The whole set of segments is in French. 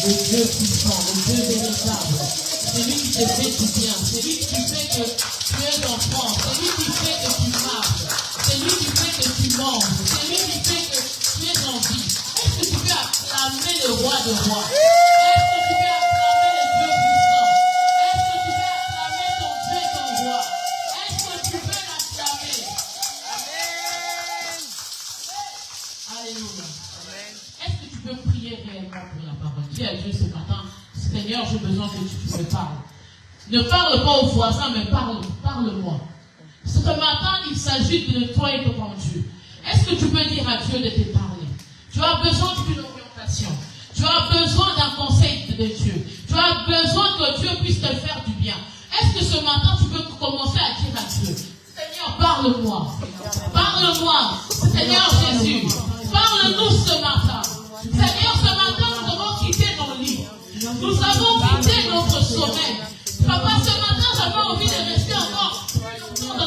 le Dieu puissant, le Dieu véritable. C'est lui qui te fait du bien. C'est lui qui fait que tu es en France. C'est lui qui fait que tu marches. C'est lui qui fait que tu manges. C'est lui qui fait que tu es en vie. Est-ce que tu peux acclamer le roi de rois? Est-ce que tu peux acclamer le Dieu puissant? Est-ce que tu peux acclamer ton Dieu et ton roi? Est-ce que tu peux l'acclamer? Amen. Alléluia. Amen. Est-ce que tu peux prier réellement pour la parole? Dis à Dieu ce matin, Seigneur, j'ai besoin que tu me parles. Ne parle pas au voisin, mais parle-moi. Ce matin, il s'agit de toi et de ton Dieu. Est-ce que tu peux dire à Dieu de te parler? Tu as besoin d'une orientation. Tu as besoin d'un conseil de Dieu. Tu as besoin que Dieu puisse te faire du bien. Est-ce que ce matin, tu peux commencer à dire à Dieu, Seigneur, parle-moi. Parle-moi. Seigneur Jésus, parle-nous ce matin. Seigneur, ce matin, nous avons quitté nos lits. Nous avons quitté notre sommeil. Papa, ce matin, j'avais envie de rester encore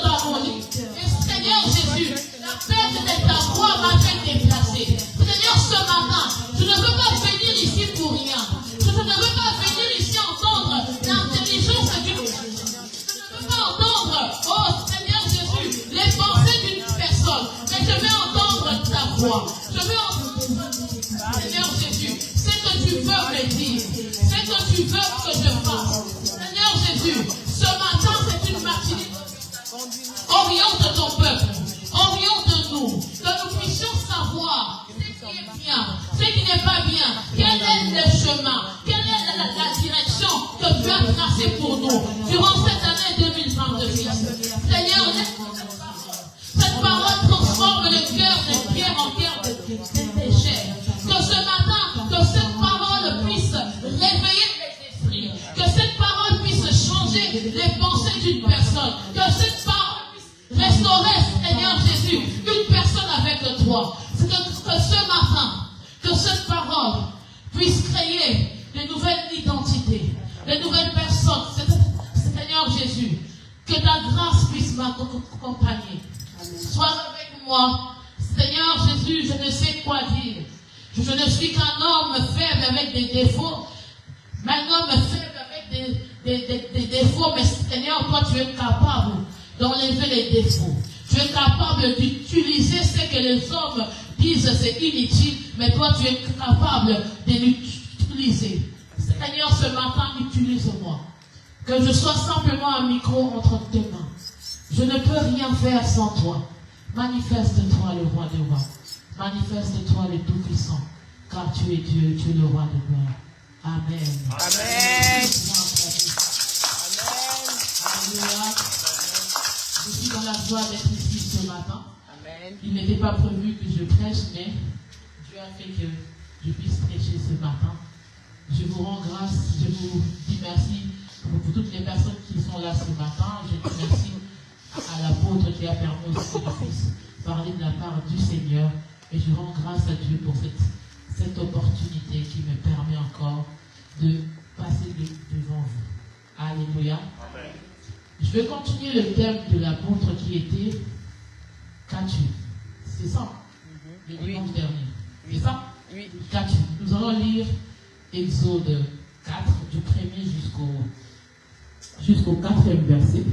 dans mon lit. Et Seigneur Jésus, la paix de ta voix m'a fait déplacer. Seigneur, ce matin, je ne veux pas venir ici pour rien. Je ne veux pas venir ici entendre l'intelligence d'une personne. Je ne veux pas entendre, oh Seigneur Jésus, les pensées d'une personne. Mais je veux entendre ta voix. Je veux entendre, Seigneur Jésus, ce que tu veux me dire. Ce que tu veux que je fasse. Seigneur Jésus, ce matin, c'est une matinée. Oriente ton peuple. Oriente-nous. Que nous puissions savoir ce qui est bien, ce qui n'est pas bien. Quel est le chemin? Quelle est la direction que tu as tracée pour nous durant cette année 2026? Seigneur, cette parole transforme le cœur de pierre en cœur de chair. Que ce matin, que cette parole puisse réveiller les esprits. Que cette parole puisse changer les pensées d'une personne. Que cette parole puisse restaurer, Seigneur Jésus, une personne avec toi. Que ce matin, que cette parole puisse créer de nouvelles identités, de nouvelles personnes. Seigneur Jésus, que ta grâce puisse m'accompagner. Sois avec moi. Seigneur Jésus, je ne sais quoi dire. Je ne suis qu'un homme faible avec des défauts. Un homme faible avec des défauts. Mais Seigneur, toi tu es capable d'enlever les défauts. Tu es capable d'utiliser ce que les hommes disent c'est inutile. Mais toi tu es capable de l'utiliser. Seigneur, ce matin, utilise-moi. Que je sois simplement un micro entre tes mains. Je ne peux rien faire sans toi. Manifeste-toi le roi des rois. Manifeste-toi le Tout-Puissant. Car tu es Dieu, tu es le roi de gloire. Amen. Amen. Alléluia. Je suis dans la joie d'être ici ce matin. Amen. Il n'était pas prévu que je prêche, mais Dieu a fait que je puisse prêcher ce matin. Je vous rends grâce, je vous dis merci pour toutes les personnes qui sont là ce matin. Je dis merci à l'apôtre qui a permis aussi que je puisse parler de la part du Seigneur. Et je rends grâce à Dieu pour cette opportunité qui me permet encore de passer devant vous. Alléluia. Amen. Je vais continuer le thème de l'apôtre qui était qu'as-tu? C'est ça, le dimanche dernier. C'est ça? Oui. Qu'as-tu? Nous allons lire Exode 4, du 1er jusqu'au 4e verset.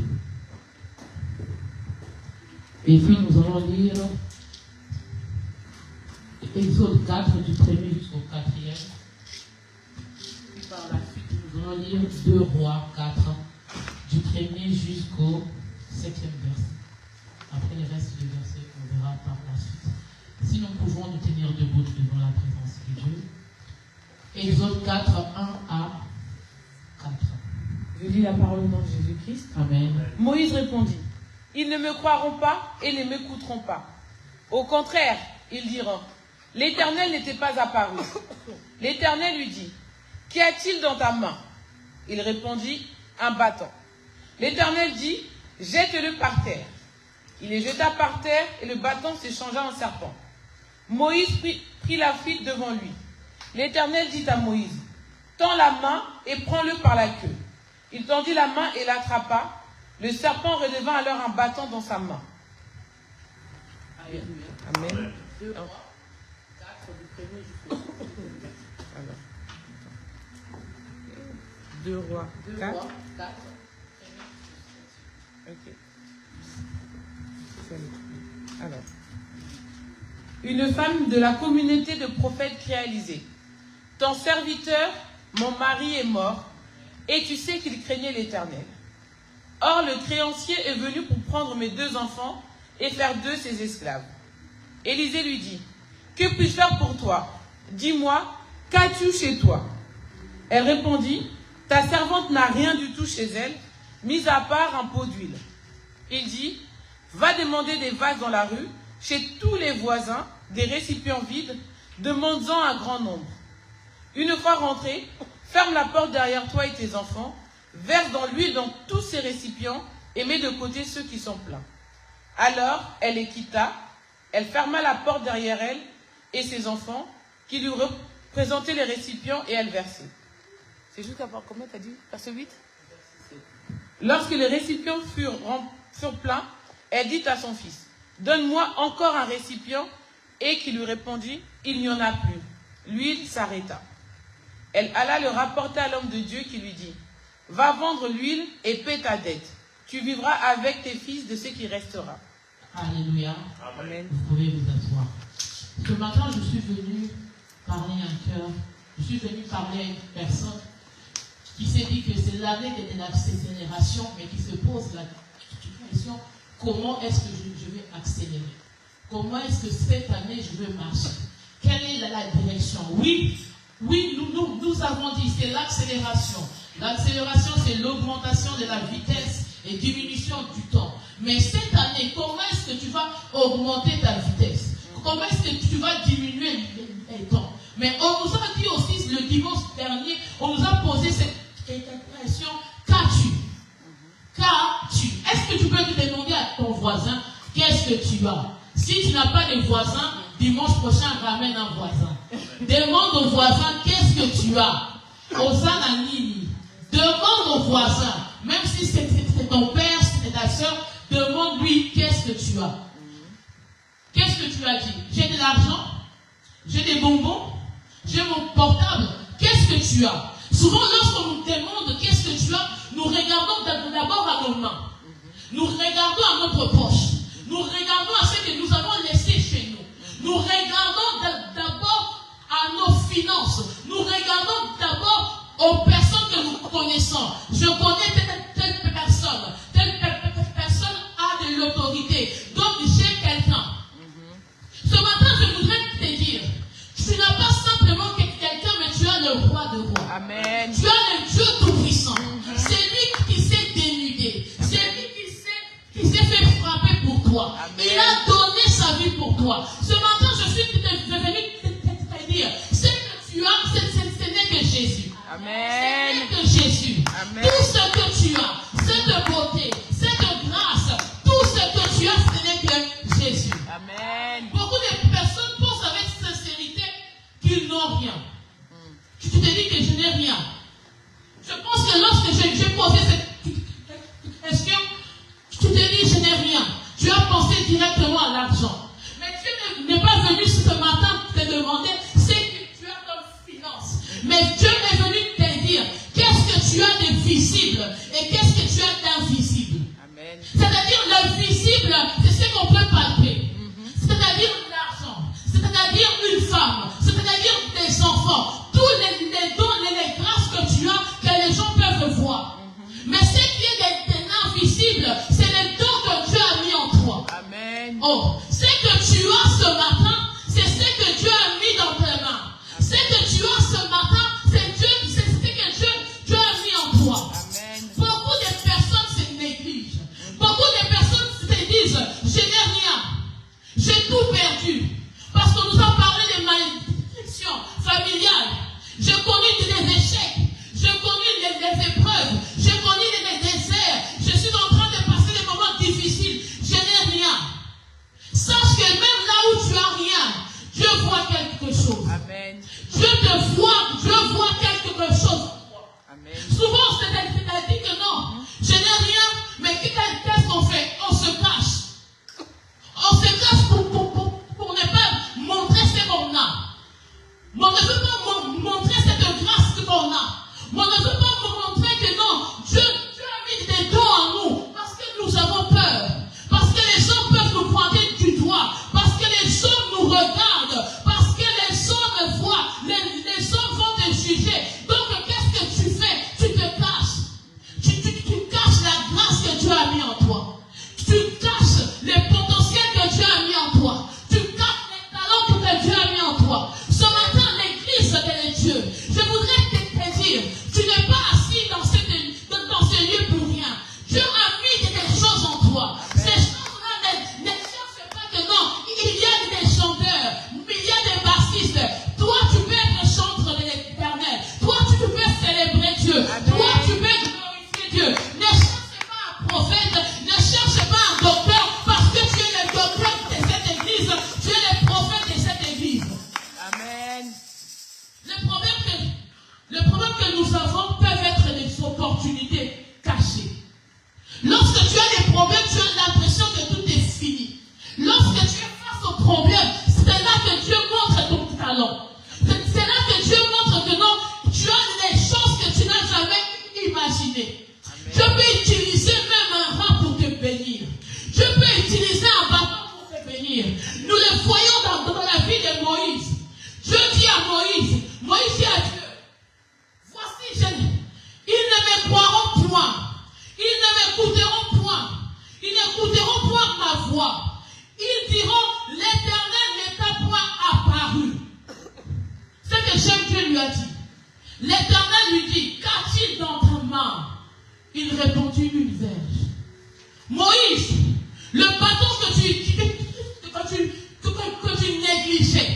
Et puis nous allons lire Exode 4, du 1er jusqu'au 4e. Puis par la suite, nous allons lire 2 Rois 4, du 1er jusqu'au 7e verset. Après le reste du verset, on verra par la suite. Si nous pouvons nous tenir debout devant la présence de Dieu. Exode 4, 1 à 4. Je lis la parole au nom de Jésus-Christ. Amen. Moïse répondit, ils ne me croiront pas et ne m'écouteront pas. Au contraire, ils diront, l'Éternel n'était pas apparu. L'Éternel lui dit, qu'y a-t-il dans ta main? Il répondit, un bâton. L'Éternel dit, jette-le par terre. Il le jeta par terre et le bâton s'échangea en serpent. Moïse prit la fuite devant lui. L'Éternel dit à Moïse, tends la main et prends-le par la queue. Il tendit la main et l'attrapa. Le serpent redevint alors un bâton dans sa main. Alléluia. Amen. 2 Rois 4, du 1er jusqu'au 7e. 2 Rois 4. Rois 4. Ok. Alors. Une femme de la communauté de prophètes cria à Élisée: ton serviteur, mon mari, est mort, et tu sais qu'il craignait l'Éternel. Or, le créancier est venu pour prendre mes 2 enfants et faire d'eux ses esclaves. Élisée lui dit: que puis-je faire pour toi? Dis-moi, qu'as-tu chez toi? Elle répondit: ta servante n'a rien du tout chez elle, mis à part un pot d'huile. Il dit: va demander des vases dans la rue, chez tous les voisins, des récipients vides, demande-en un grand nombre. Une fois rentré, ferme la porte derrière toi et tes enfants, verse dans l'huile dans tous ces récipients et mets de côté ceux qui sont pleins. Alors elle les quitta, elle ferma la porte derrière elle et ses enfants, qui lui présentaient les récipients, et elle versait. C'est juste à voir combien tu as dit? Verset 8. Lorsque les récipients furent pleins, elle dit à son fils: donne-moi encore un récipient, et qui lui répondit: il n'y en a plus. L'huile s'arrêta. Elle alla le rapporter à l'homme de Dieu, qui lui dit: va vendre l'huile et paie ta dette. Tu vivras avec tes fils de ce qui restera. Alléluia. Amen. Vous pouvez vous asseoir. Ce matin, je suis venu parler à un cœur. Je suis venu parler à une personne qui s'est dit que c'est l'année de l'accélération, mais qui se pose la question: comment est-ce que je vais accélérer? Comment est-ce que cette année je vais marcher? Quelle est la direction? Oui, nous avons dit c'est l'accélération. L'accélération, c'est l'augmentation de la vitesse et diminution du temps. Mais cette année, comment est-ce que tu vas augmenter ta vitesse? Comment est-ce que tu vas diminuer le temps? Mais on nous a dit aussi le dimanche dernier, on nous a posé cette question: qu'as-tu? Qu'as-tu? Est-ce que tu peux te demander à ton voisin qu'est-ce que tu as? Si tu n'as pas de voisin, dimanche prochain, ramène un voisin. Demande au voisin qu'est-ce que tu as. Osana Nini. Demande au voisin, même si c'est ton père, c'est ta soeur, demande-lui qu'est-ce que tu as. Qu'est-ce que tu as dit? J'ai de l'argent, j'ai des bonbons, j'ai mon portable. Qu'est-ce que tu as? Souvent, lorsqu'on nous demande qu'est-ce que tu as, nous regardons d'abord à nos mains. Nous regardons à notre poche. Nous regardons à ce que nous avons laissé chez nous. Nous regardons d'abord à nos finances. Nous regardons d'abord aux personnes que nous connaissons. Je connais telle personne. Telle personne a de l'autorité. Donc, j'ai quelqu'un. Ce matin, je voudrais te dire, tu n'as pas simplement quelqu'un, mais tu as le roi de rois. Amen. Tu as le Dieu tout-puissant. C'est lui qui s'est dénudé. C'est lui qui s'est fait frapper pour toi. Amen. Il a donné sa vie pour toi. Ce matin, je suis venu te dire, ce que tu as, ce n'est que Jésus. Amen. Ce n'est que Jésus. Amen. Tout ce que tu as, cette beauté, cette grâce, tout ce que tu as, ce n'est que Jésus. Amen. Beaucoup de personnes pensent avec sincérité qu'ils n'ont rien. Tu te dis que je n'ai rien. Je pense que lorsque j'ai posé cette question, tu te dis je n'ai rien. Tu as pensé directement à l'argent. Mais Dieu n'est pas venu ce matin te demander ce que tu as comme finance. Mais Dieu est venu te dire qu'est-ce que tu as de voir. Ils diront, l'Éternel n'est à point apparu. C'est que j'aime Dieu lui a dit. L'Éternel lui dit, qu'a-t-il dans ta main? Il répondit, une verge. Moïse, le bâton que tu négligeais,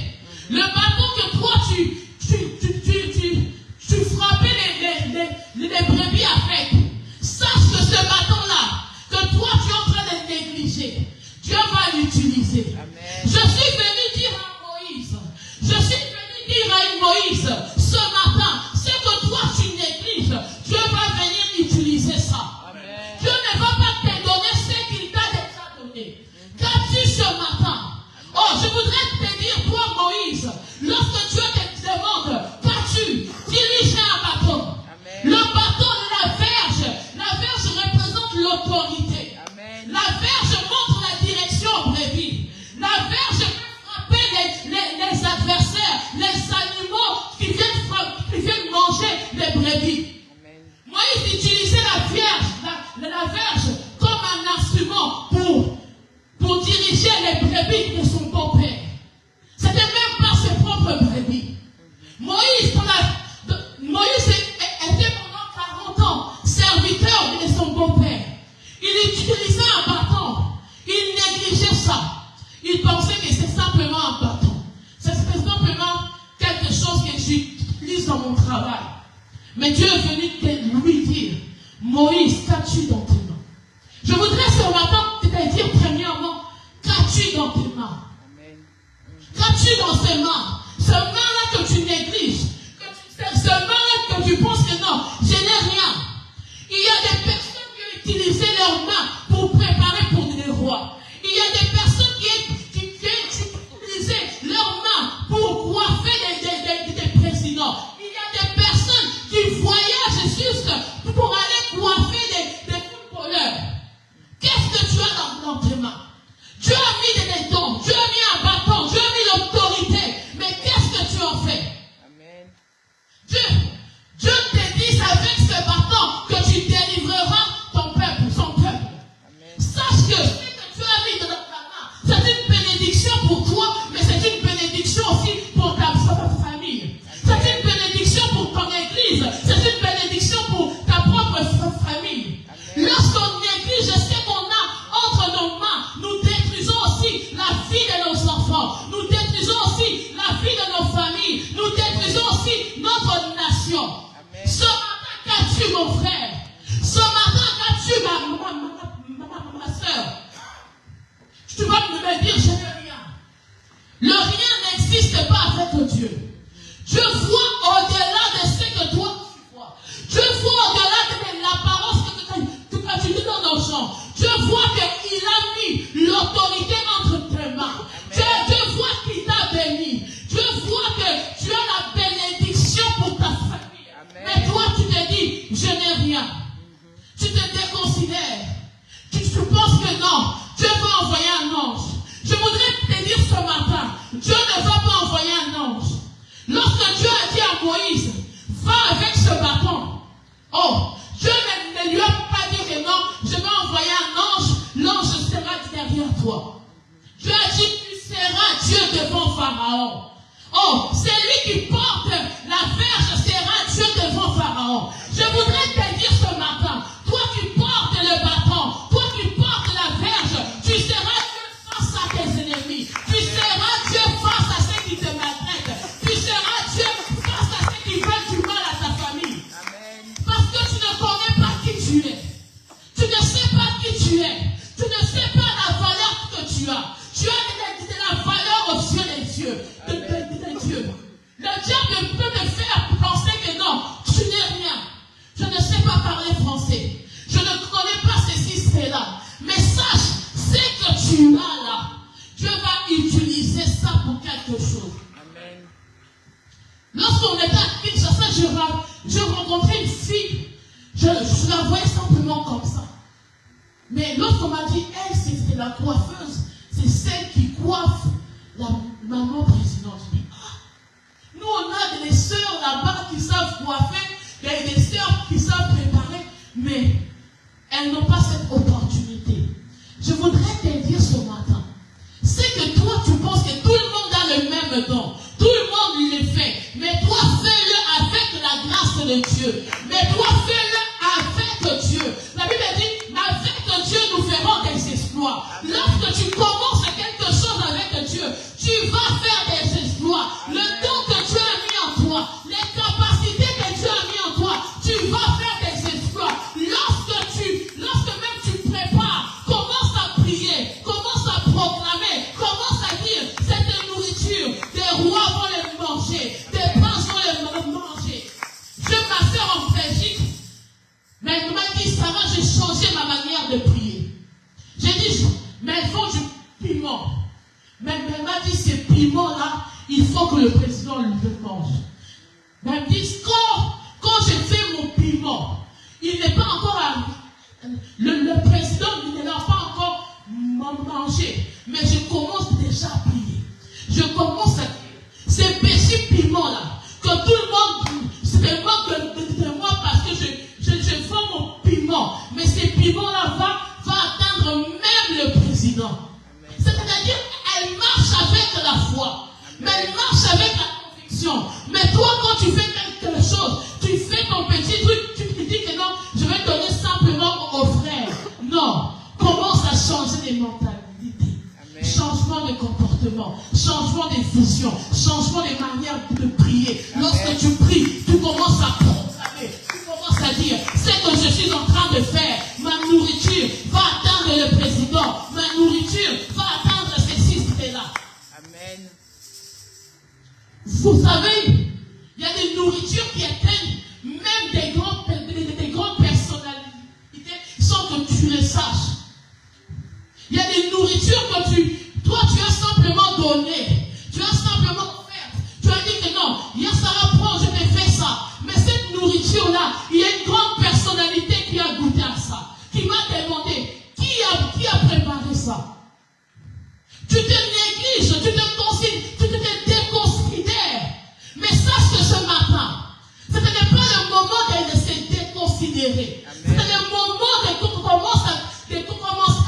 le bâton que toi tu frappais les brebis avec, sache que ce bâton-là, que toi tu es en train de négliger, Dieu va l'utiliser. Je suis venu dire à Moïse, Moïse, ce matin, ce que toi tu négliges, Dieu va venir utiliser ça. Amen. Dieu ne va pas te donner ce qu'il t'a déjà donné. Qu'as-tu ce matin? Oh, je voudrais te dire, toi Moïse, lorsque Dieu te demande, qu'as-tu? Dirige un bâton. Amen. Le bâton de la verge représente l'autorité. Amen. La verge montre la direction au brebis. La verge peut frapper les adversaires, les animaux qui viennent manger les brebis. Amen. Moïse utilisait la verge comme un instrument pour diriger les brebis de son beau-père. C'était même pas ses propres brebis. Moïse était pendant 40 ans serviteur de son beau-père. Il utilisait un bâton. Il négligeait ça. Il pensait que c'est simplement un bâton. C'est simplement quelque chose que j'utilise dans mon travail. Mais Dieu est venu lui dire, Moïse, qu'as-tu dans tes mains? Je voudrais ce matin te dire premièrement, qu'as-tu dans tes mains? Qu'as-tu dans ces mains? Ce main-là que tu négliges, ce main-là que tu penses que non, je n'ai rien. Il y a des personnes qui ont utilisé leurs mains pour préparer pour des rois. Il y a des personnes qui ont utilisé leurs mains pour coiffer des présidents. Il y a des personnes qui voyagent juste pour aller coiffer des footballeurs. Qu'est-ce que tu as dans tes mains? Dieu a mis des dons, Dieu a mis un bâton, Dieu a mis l'autorité. Mais qu'est-ce que tu en fais? Amen. Dieu te dit avec ce bâton que tu délivreras ton peuple, son peuple. Amen. Sache que ce que tu as mis dans ta main, c'est une bénédiction pour toi, mais c'est une bénédiction aussi pour ta famille. C'est une bénédiction pour ton église, c'est une bénédiction pour ta propre famille. Lorsqu'on néglige ce qu'on a entre nos mains, nous détruisons aussi la vie de nos enfants, nous détruisons aussi la vie de nos familles, nous détruisons aussi notre nation. Amen. Ce matin, qu'as-tu mon frère? Ce matin, qu'as-tu ma soeur? Tu vas me dire, je n'ai rien. Le rien n'existe pas avec Dieu. Dieu voit au-delà de ce que toi tu vois. Dieu voit au-delà de l'apparence que tu dis dans nos champs. Dieu voit qu'il a mis l'autorité entre tes mains. Dieu voit qu'il t'a béni. Dieu voit que tu as la bénédiction pour ta famille. Amen. Mais toi, tu te dis, je n'ai rien. Tu te déconsidères. Tu penses que non, Dieu va envoyer un ange. Je voudrais te dire ce matin, Dieu ne va pas envoyer un ange. Lorsque Dieu a dit à Moïse, va avec ce bâton. Oh, Dieu ne lui a pas dit que non, je vais envoyer un ange, l'ange sera derrière toi. Dieu a dit, tu seras Dieu devant Pharaon. Oh, c'est lui qui porte la verge, sera Dieu devant Pharaon. Je voudrais te dire ce matin, toi qui portes le bâton, toi qui portes la verge, tu seras Dieu face à tes ennemis. Tu seras Dieu face à ceux qui te maltraitent. Tu seras Dieu face à ceux qui veulent du mal à ta famille. Amen. Parce que tu ne connais pas qui tu es. Tu ne sais pas qui tu es. Tu ne sais pas la valeur que tu as. Tu as de la valeur aux yeux des dieux. De Dieu. Le diable peut me faire penser que non, tu n'es rien. Je ne sais pas parler français. Je ne connais pas ceci, cela. Mais sache, ce que tu as là, Dieu va utiliser ça pour quelque chose. Amen. Lorsqu'on était à Kinshasa, je rencontrais une fille. Je la voyais simplement comme ça. Mais lorsqu'on m'a dit, elle, c'est la coiffeuse, c'est celle qui coiffe la maman présidente. Je dis, ah, nous on a des sœurs là-bas qui savent coiffer, des sœurs qui savent préparer, mais elles n'ont pas cette opportunité. Je voudrais te dire ce matin, force de Dieu. Mais toi, fais-le avec Dieu. La Bible dit, avec Dieu, nous ferons des exploits. Lorsque tu commences quelque chose avec Dieu, tu vas faire des exploits. Le don que Dieu a mis en toi, les capacités que Dieu a mis en toi, tu vas faire des exploits. Lorsque même tu prépares, commence à prier, commence à proclamer, commence à dire, cette nourriture, des rois vont les manger, des princes vont les manger. Ma soeur en Belgique, mais elle m'a dit, Sarah, j'ai changé ma manière de prier. J'ai dit, mais il faut du piment. Mais elle m'a dit, ces piments-là, il faut que le président le mange. Mais elle me dit, quand j'ai fait mon piment, il n'est pas encore arrivé. Le président ne l'a pas encore mangé. Mais je commence déjà à prier. Je commence à dire, ces petits piments-là, que tout le monde se moque de moi parce que je fais mon piment. Mais ces piments-là vont atteindre même le président. C'est-à-dire, elle marche avec la foi. Mais elle marche avec la conviction. Mais toi, quand tu fais quelque chose, tu fais ton petit truc, tu te dis que non, je vais donner simplement aux frères. Non. Commence à changer les mentalités. Amen. Changement de comportement, changement de vision, changement de manière de prier. Amen. Lorsque tu pries, tu commences à proclamer, tu commences à dire, c'est que je suis en train de faire, ma nourriture va atteindre le président, ma nourriture va atteindre ceci, cela. Amen. Vous savez, il y a des nourritures qui atteignent même des grandes personnalités sans que tu le saches. Il y a des nourritures que toi tu as simplement donné, tu as simplement offert. Tu as dit que non, Sarah, prends, je t'ai fait ça. Mais cette nourriture-là, il y a une grande personnalité qui a goûté à ça, qui m'a demandé, qui a préparé ça? Tu te négliges, tu te déconsidères. Mais sache que ce matin, ce n'est pas le moment de se déconsidérer. C'est le moment de commencer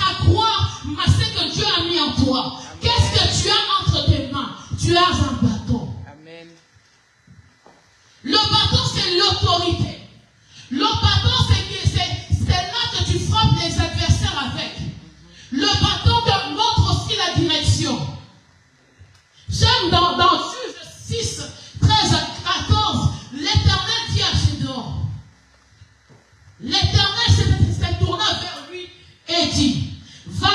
à croire à ce que Dieu a mis en toi. Qu'est-ce que tu as entre tes mains? Tu as un bâton. Amen. Le bâton, c'est l'autorité. Le bâton, c'est là que tu frappes les adversaires avec. Le bâton te montre aussi la direction. J'aime dans Juge 6, 13 à 14, l'Éternel dit à Gédéon. L'Éternel s'est tourné vers lui et dit, va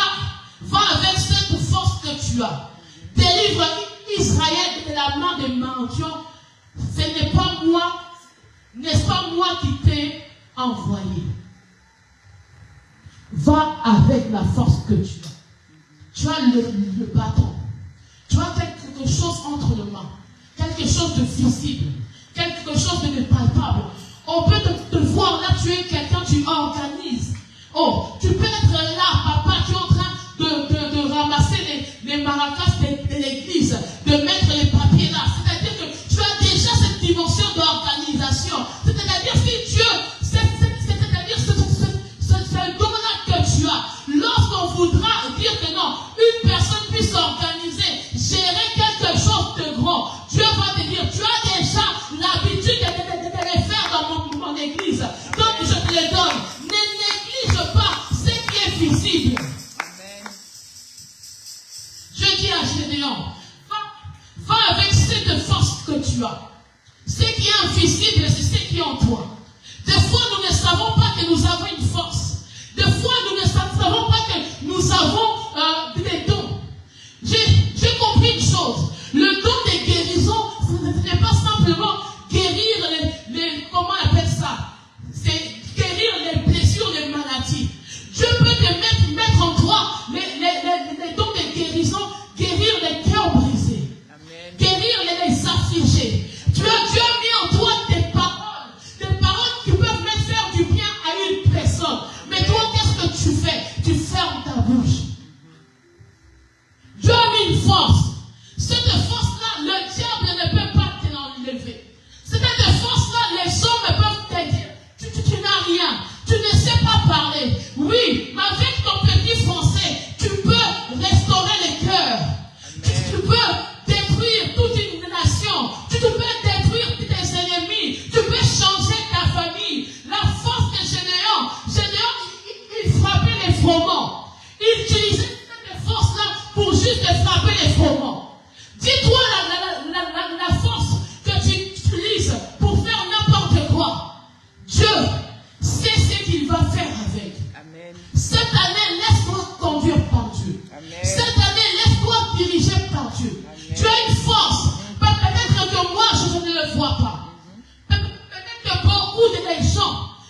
avec cette force que tu as. Délivre Israël de la main des mendiants. Ce n'est pas moi, n'est-ce pas moi qui t'ai envoyé. Va avec la force que tu as. Tu as le bâton. Tu as quelque chose entre les mains. Quelque chose de visible. Quelque chose de palpable. On peut te voir là, tu es quelqu'un, tu organises. Oh, tu peux être là, papa, tu es en train de ramasser les maracas de l'église, de mettre les papiers là. C'est-à-dire que tu as déjà cette dimension d'organisation. C'est-à-dire si Dieu, c'est-à-dire ce don-là que tu as, lorsqu'on voudra dire que non, une personne puisse s'organiser, gérer quelque chose de grand, Dieu va te dire, tu as déjà l'habitude de les faire dans mon église. Donc je te les donne. Ne néglige pas ce qui est visible. Amen. Je dis à Gédéon, va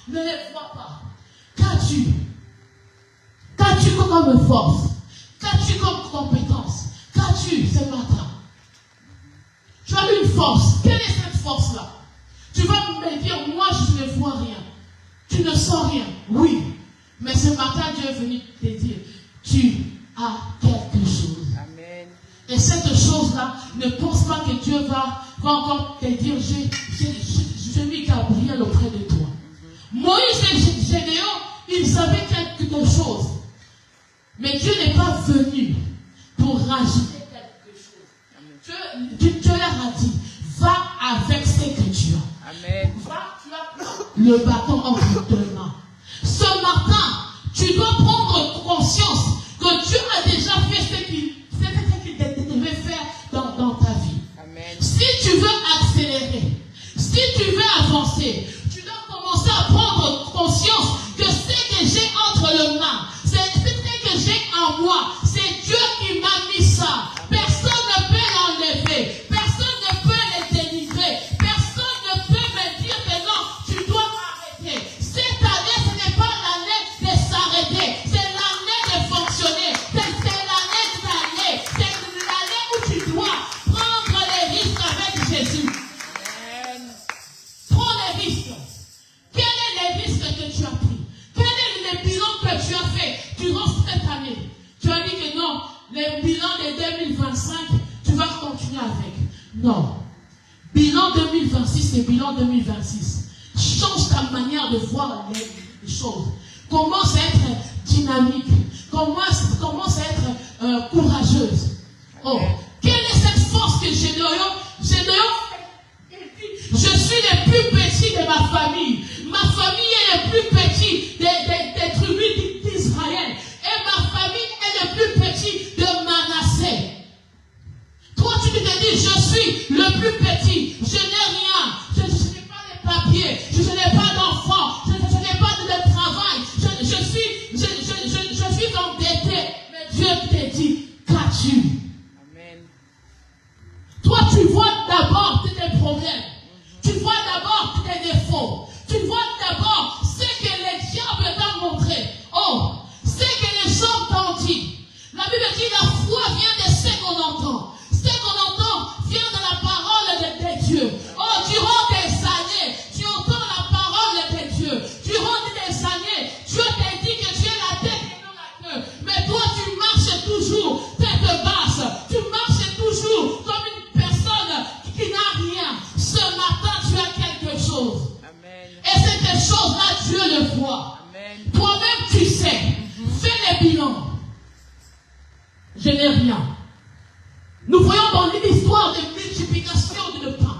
ne les vois pas. Qu'as-tu? Qu'as-tu comme force? Qu'as-tu comme compétence? Qu'as-tu ce matin? Tu as une force. Quelle est cette force-là? Tu vas me dire, moi je ne vois rien. Tu ne sens rien. Oui. Mais ce matin, Dieu est venu te dire, tu as quelque chose. Amen. Et cette chose-là, ne pense pas que Dieu va encore te dire, j'ai mis Gabriel auprès de toi. Moïse et Gédéon, ils savaient quelque chose. Mais Dieu n'est pas venu pour rajouter quelque chose. Dieu leur a dit, va avec ce que tu as. Amen. Va, tu as le bâton entre tes mains. Ce matin, tu dois prendre conscience que Dieu a déjà fait ce qu'il devait faire dans ta vie. Amen. Si tu veux accélérer, si tu veux avancer, tu dois commencer à prendre conscience que ce que j'ai entre les mains, c'est ce que j'ai en moi, c'est Dieu qui m'a mis ça. Personne ne peut l'enlever, personne ne peut le délivrer, personne ne peut me dire que non, tu dois arrêter. Cette année, ce n'est pas l'année de s'arrêter, c'est l'année de fonctionner, c'est l'année d'aller, c'est l'année où tu dois prendre les risques avec Jésus. Amen. Prends les risques. Quel est le risque que tu as pris? Quel est le bilan que tu as fait durant cette année? Tu as dit que non, le bilan de 2025, tu vas continuer avec. Non. Bilan 2026 et bilan 2026. Change ta manière de voir les choses. Commence à être dynamique. Commence à être courageuse. Oh, quelle est cette force que Gédéon? Je suis le plus petit de ma famille. Ma famille est le plus petit des tribus d'Israël. Et ma famille est le plus petit de Manassé. Toi, tu te dis, je suis le plus petit. Je n'ai rien. Je n'ai pas de papiers. Je n'ai pas d'enfants. Je n'ai pas de travail. Je suis endetté. Mais Dieu te dit, qu'as-tu? Amen. Toi, tu vois d'abord tes problèmes. Tu vois d'abord tes défauts. Tu vois d'abord ce que le diable t'a montré. Oh, ce que les gens t'ont dit. La Bible dit la foi vient de ce qu'on entend. Ce qu'on entend vient de la parole de Dieu. Oh, durant des années, tu entends la parole de Dieu. Durant des années, Dieu t'a dit que tu es la tête et non la queue. Mais toi, tu marches toujours tête basse. Tu marches toujours comme une personne qui n'a rien. Ce matin, tu as quelque chose. Amen. Et cette chose-là, Dieu le voit. Amen. Toi-même, tu sais. Fais les bilans. Je n'ai rien. Nous voyons dans l'histoire de multiplication du pain.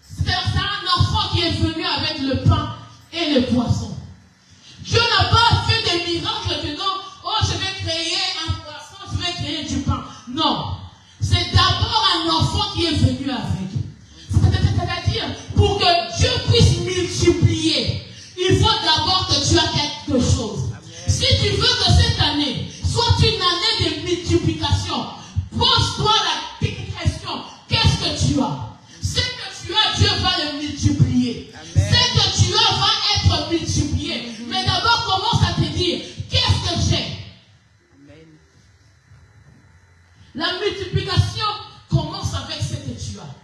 C'est un enfant qui est venu avec le pain et le poisson. Dieu n'a pas fait des miracles de non, oh, je vais créer un poisson, je vais créer du pain. Non. C'est d'abord un enfant qui est venu avec. C'est-à-dire, pour que Dieu puisse multiplier, il faut d'abord que tu aies quelque chose. Amen. Si tu veux que cette année soit une année de multiplication, pose-toi la question, qu'est-ce que tu as? Ce que tu as, Dieu va le multiplier. Amen. Ce que tu as va être multiplié. Mais d'abord, commence à te dire, qu'est-ce que j'ai? Amen. La multiplication commence avec ce que tu as.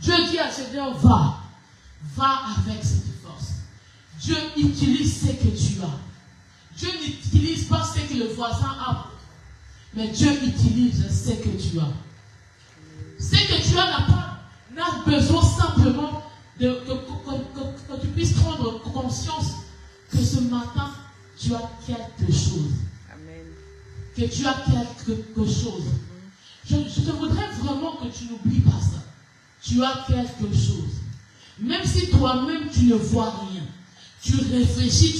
Dieu dit à Gédéon, va avec cette force. Dieu utilise ce que tu as. Dieu n'utilise pas ce que le voisin a. Mais Dieu utilise ce que tu as. Ce que tu as n'a besoin simplement que tu puisses prendre conscience que ce matin, tu as quelque chose. Amen. Que tu as quelque chose. Je te voudrais vraiment que tu n'oublies pas ça. Tu as quelque chose. Même si toi-même tu ne vois rien. Tu réfléchis,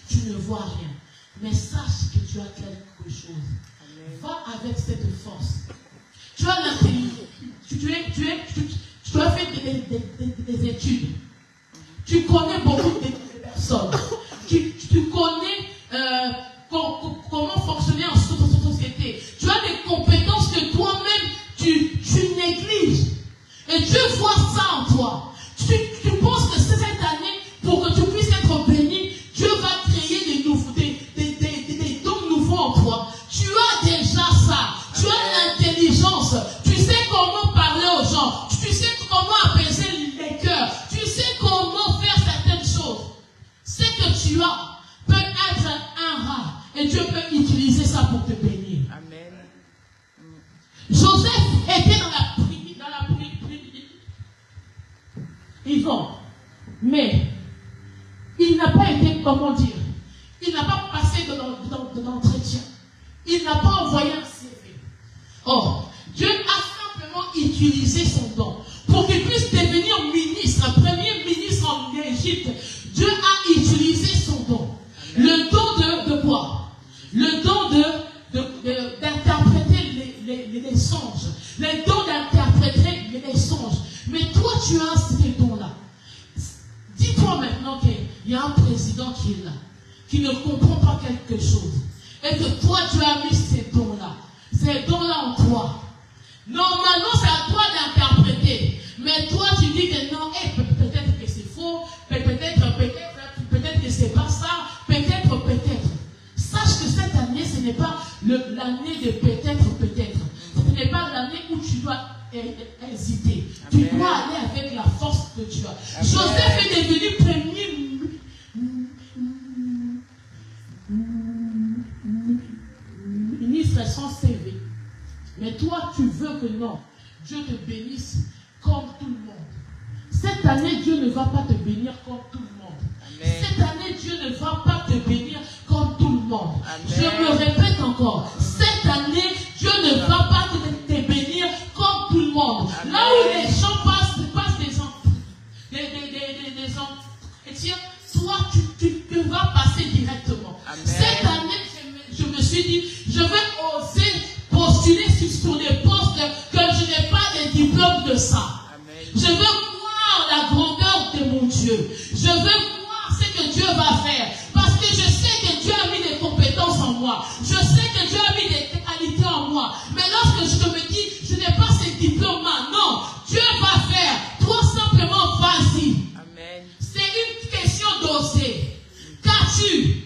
tu ne vois rien. Mais sache que tu as quelque chose. Amen. Va avec cette force. Tu as l'intelligence. Tu as fait des études. Tu connais beaucoup de personnes. Tu connais comment fonctionner en société. Tu as des compétences que toi-même tu négliges. Et Dieu voit ça en toi. Tu penses que cette année, ils vont. Mais il n'a pas été, comment dire, il n'a pas passé de l'entretien. Il n'a pas envoyé un CV. Oh, Dieu a simplement utilisé son don pour qu'il puisse devenir ministre, premier ministre en Égypte. Dieu a utilisé son don. Le don de quoi? Le don d'interpréter les songes. Le don d'interpréter les songes. Mais toi, tu as ces dons-là. Dis-toi maintenant qu'il y a un président qui est là, qui ne comprend pas quelque chose. Et que toi, tu as mis ces dons-là. Ces dons-là en toi. Normalement, c'est à toi d'interpréter. Mais toi, tu dis que non, peut-être que c'est faux, peut-être que c'est pas ça, peut-être. Sache que cette année, ce n'est pas l'année de peut-être. Ce n'est pas l'année où tu dois hésiter. Amen. Tu dois aller avec la force que tu as. Amen. Joseph est devenu premier ministre sans CV. Mais toi, tu veux que non, Dieu te bénisse comme tout le monde. Cette année, Dieu ne va pas te bénir comme tout le monde. Amen. Cette année, Dieu ne va pas te bénir comme tout le monde. Amen. Je me répète encore. Cette année, Dieu ne va pas te bénir comme tout le monde. Amen. Là où les gens passent des entretiens, toi, tu vas passer directement. Amen. Cette année, je me suis dit, je vais oser postuler sur des postes que je n'ai pas de diplôme de ça. Amen. Je veux voir la grandeur de mon Dieu. Je veux voir ce que Dieu va faire. Parce que je sais que Dieu a mis des compétences en moi. Je sais que Dieu a mis des qualités en moi. Mais lorsque je me dis, je n'ai pas ces diplômes-là, non, Dieu va faire. Toi, simplement, vas-y. Amen. C'est une question d'oser. Qu'as-tu?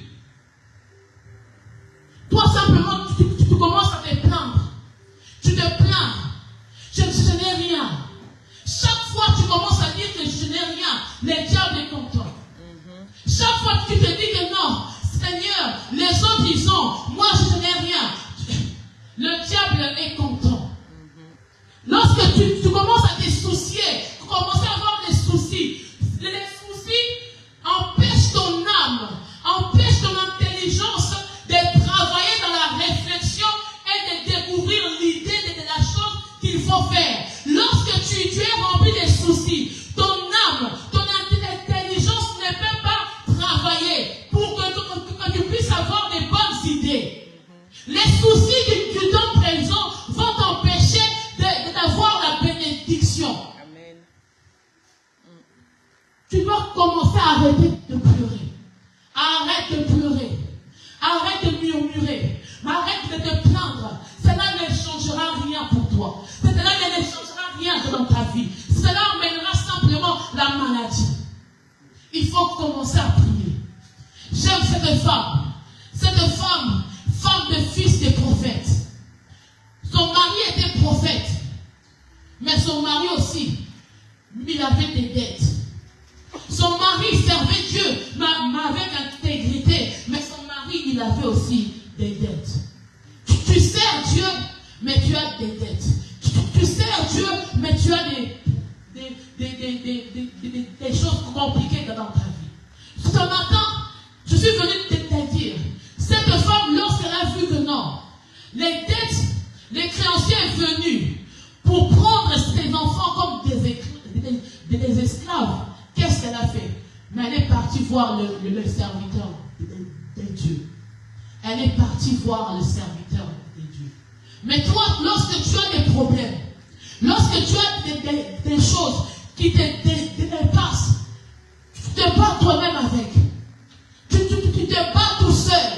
Toi, simplement, tu commences à te plaindre. Tu te plains. Je n'ai rien. Chaque fois que tu commences à dire que je n'ai rien, le diable est content. Chaque fois que tu te dis que non, Seigneur, les autres ils ont, moi je n'ai rien, le diable est content. Lorsque tu commences à te soucier, tu commences à avoir des soucis, les soucis empêchent ton âme, empêchent ton intelligence de travailler dans la réflexion et de découvrir l'idée de la chose qu'il faut faire. Lorsque tu es rempli de soucis, ton âme, ton intelligence ne peut pas travailler pour que tu puisses avoir des bonnes idées. Les soucis du temps présent vont t'empêcher d'avoir la bénédiction. Amen. Tu dois commencer à arrêter de pleurer. Arrête de pleurer. Arrête de murmurer. Arrête de te plaindre. Cela ne changera rien pour toi. Cela ne changera rien dans ta vie. Cela emmènera simplement la maladie. Il faut commencer à prier. J'aime cette femme. Cette femme, femme de fils de prophète. Son mari était prophète. Mais son mari aussi, il avait des dettes. Son mari servait Dieu, mais avec intégrité. Mais son mari, il avait aussi des dettes. Tu sers Dieu, mais tu as des dettes. Tu sers Dieu, mais tu as des choses compliquées dans ta vie. Ce matin, je suis venu te dire, cette femme, lorsqu'elle a vu que non, les dettes, les créanciers sont venus pour prendre ses enfants comme des esclaves, qu'est-ce qu'elle a fait? Mais elle est partie voir le serviteur de Dieu. Elle est partie voir le serviteur de Dieu. Mais toi, lorsque tu as des problèmes, lorsque tu as des choses qui te dépassent, tu te bats toi-même avec. Tu te bats tout seul.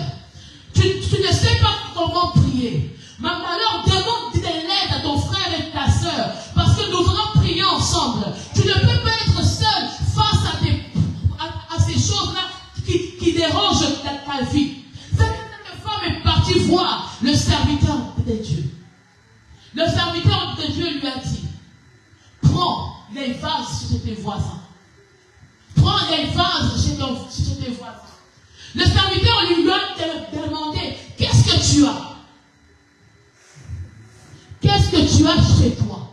Tu ne sais pas comment prier. Mais alors, demande de l'aide à ton frère et ta soeur, parce que nous allons prier ensemble. Tu ne peux pas être seul face à ces choses-là qui dérangent ta vie. Cette femme est partie voir le serviteur de Dieu. Le serviteur de Dieu lui a dit, prends les vases chez tes voisins. Prends les vases chez tes voisins. Le serviteur lui a demandé, qu'est-ce que tu as? Qu'est-ce que tu as chez toi?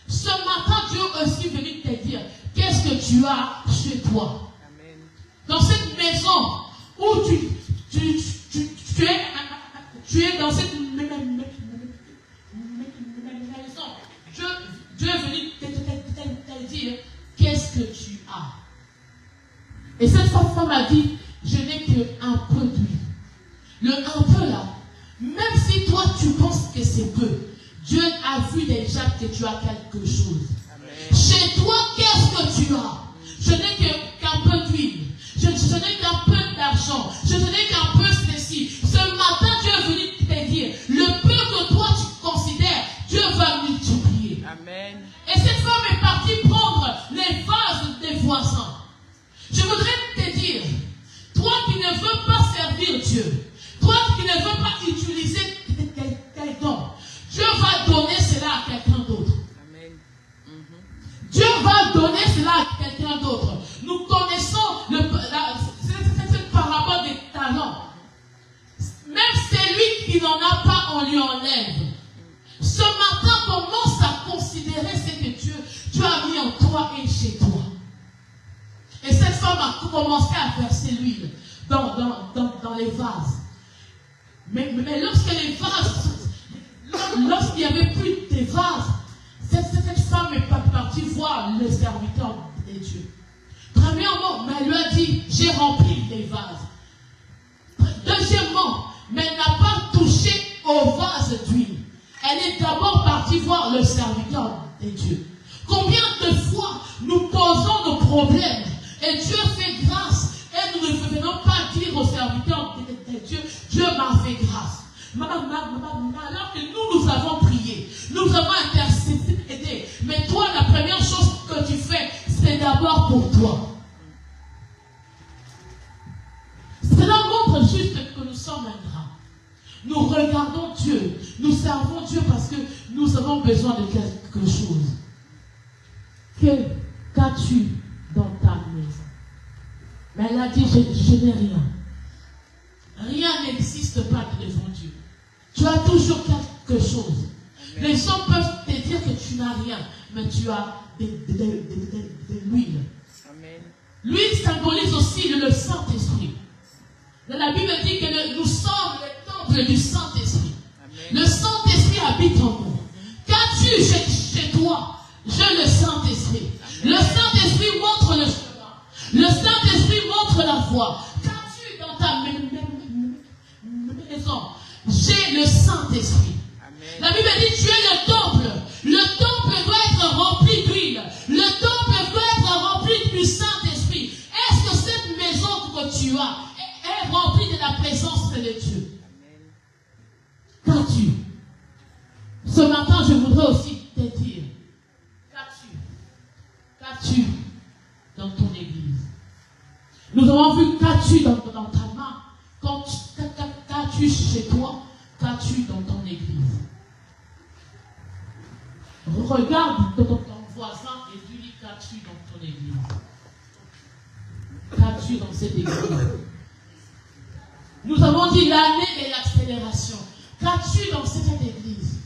Ce matin, Dieu est aussi venu te dire, qu'est-ce que tu as chez toi. Amen. Dans cette maison où tu es dans cette maison, Dieu est venu te dire qu'est-ce que tu as. Et cette femme a dit, je n'ai qu'un peu d'huile. Le un peu là, même si toi tu penses que c'est peu, Dieu a vu déjà que tu as quelque chose. Amen. Chez toi, qu'est-ce que tu as? Je n'ai qu'un peu d'huile. Je n'ai qu'un peu d'argent. Je n'ai qu'un peu ceci. Ce matin, Dieu est venu te dire, le peu que toi tu considères, Dieu va multiplier. Amen. Et cette femme est partie prendre les vases des voisins. Je voudrais te dire, toi qui ne veux pas servir Dieu, toi qui ne veux pas utiliser tes dons, Dieu va donner cela à quelqu'un d'autre. Amen. Dieu va donner cela à quelqu'un d'autre. Nous connaissons cette parabole des talents. Même celui qui n'en a pas, on lui enlève. Ce matin, commence à considérer ce que Dieu a mis en toi et chez toi. Et cette femme a commencé à verser l'huile dans les vases. Mais lorsque les vases, lorsqu'il n'y avait plus de vases, cette femme est partie voir le serviteur de Dieu. Premièrement, elle lui a dit, j'ai rempli les vases. Deuxièmement, mais elle n'a pas touché au vase d'huile. Elle est d'abord partie voir le serviteur de Dieu. Combien de fois nous posons nos problèmes et Dieu fait grâce et nous ne venons pas dire au serviteur de Dieu, Dieu m'a fait grâce. Alors que nous avons prié, nous avons intercédé, mais toi la première chose que tu fais, c'est d'abord pour toi. Cela montre juste que nous sommes ingrats. Nous regardons Dieu, nous servons Dieu parce que nous avons besoin de quelque chose. Qu'as-tu dans ta maison? Mais elle a dit, je n'ai rien. Rien n'existe pas devant Dieu. Tu as toujours quelque chose. Amen. Les hommes peuvent te dire que tu n'as rien, mais tu as de l'huile. L'huile symbolise aussi le Saint-Esprit. La Bible dit que nous sommes le temple du Saint-Esprit. Le Saint-Esprit habite en nous. Qu'as-tu chez toi? J'ai le Saint-Esprit. Le Saint-Esprit montre le chemin. Le Saint-Esprit montre la voie. Qu'as-tu dans ta maison? J'ai le Saint-Esprit. La Bible dit tu es le temple. Le temple doit être rempli d'huile. Le temple doit être rempli du Saint-Esprit. Est-ce que cette maison que tu as est remplie de la présence de Dieu? Qu'as-tu? Ce matin, je voudrais aussi te dire, qu'as-tu dans ton église? Nous avons vu qu'as-tu dans ta main, qu'as-tu chez toi, qu'as-tu dans ton église? Regarde ton voisin et dis-lui qu'as-tu dans ton église? Qu'as-tu dans cette église? Nous avons dit l'année de l'accélération. Qu'as-tu dans cette église?